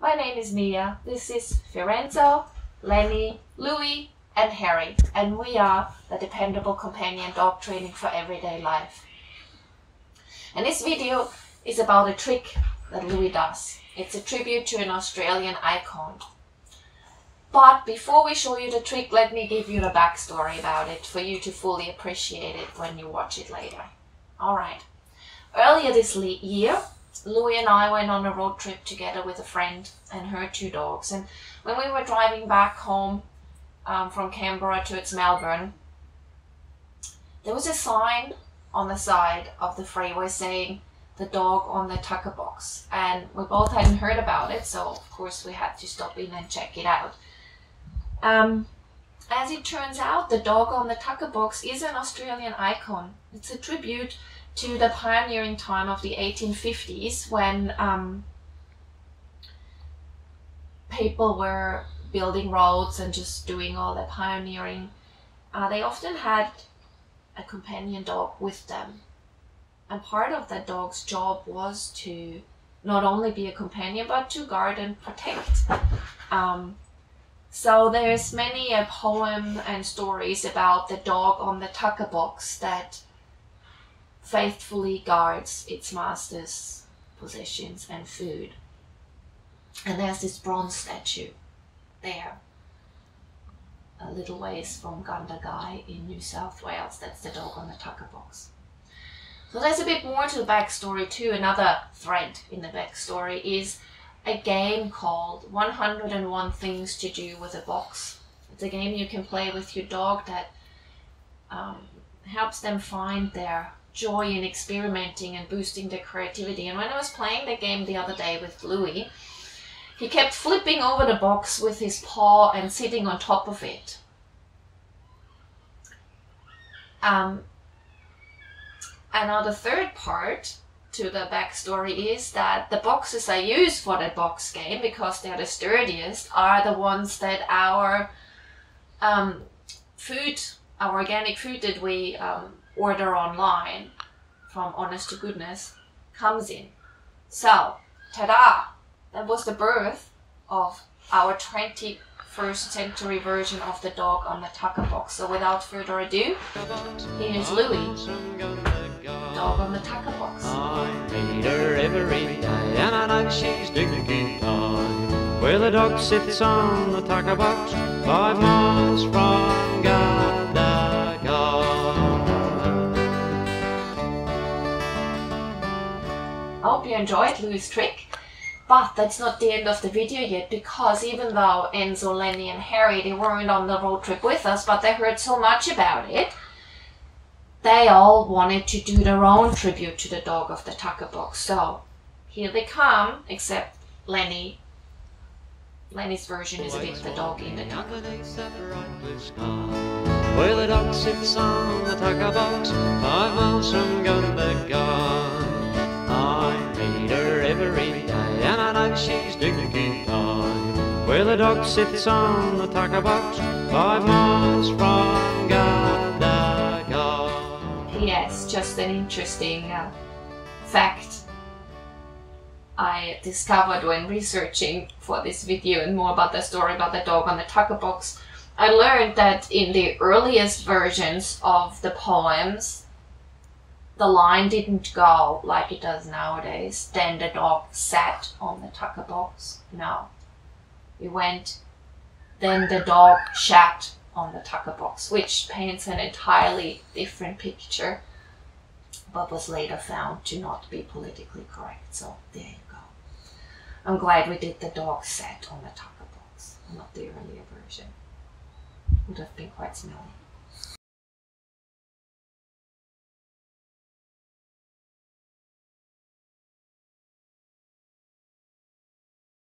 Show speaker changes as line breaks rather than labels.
My name is Mia. This is Fiorenzo, Lenny, Louie, and Harry, and we are the Dependable Companion dog training for everyday life. And this video is about a trick that Louie does. It's a tribute to an Australian icon. But before we show you the trick, let me give you the backstory about it for you to fully appreciate it when you watch it later. Alright. Earlier this year, Louie and I went on a road trip together with a friend and her two dogs. And when we were driving back home from Canberra towards Melbourne, there was a sign on the side of the freeway saying the dog on the Tuckerbox. And we both hadn't heard about it, so of course we had to stop in and check it out. As it turns out, the dog on the Tuckerbox is an Australian icon. It's a tribute to the pioneering time of the 1850s when people were building roads and just doing all the pioneering. They often had a companion dog with them. And part of that dog's job was to not only be a companion, but to guard and protect. So there's many a poem and stories about the dog on the Tuckerbox that faithfully guards its master's possessions and food. And there's this bronze statue there, a little ways from Gundagai in New South Wales. That's the dog on the Tuckerbox. So there's a bit more to the backstory too. Another thread in the backstory is a game called 101 Things to Do with a Box. It's a game you can play with your dog that helps them find their joy in experimenting and boosting their creativity. And when I was playing the game the other day with Louie, he kept flipping over the box with his paw and sitting on top of it. And now the third part to the backstory is that the boxes I use for the box game, because they're the sturdiest, are the ones that our organic food that we order online from Honest to Goodness comes in. So, ta-da! That was the birth of our 21st century version of the dog on the Tuckerbox. So without further ado, here's Louie, dog on the Tuckerbox.
I meet her every day and I know she's digging time, where the dog sits on the Tuckerbox 5 miles from Gundagai.
I hope you enjoyed Louie's trick. But that's not the end of the video yet, because even though Enzo, Lenny and Harry, they weren't on the road trip with us, but they heard so much about it, they all wanted to do their own tribute to the dog of the Tuckerbox. So here they come, except Lenny. Lenny's version is a bit the dog in the Tuckerbox.
Where the dog sits on the Tuckerbox 5 miles from Gundagai. I meet her every day and I know she's digging time, where the dog sits on the Tuckerbox 5 miles from Gundagai.
Yes, just an interesting fact I discovered when researching for this video and more about the story about the dog on the Tuckerbox. I learned that in the earliest versions of the poems, the line didn't go like it does nowadays. Then the dog sat on the Tuckerbox. No. It went, then the dog shat on the Tuckerbox, which paints an entirely different picture, but was later found to not be politically correct. So there you go. I'm glad we did the dog sat on the Tuckerbox, not the earlier version. Would have been quite smelly.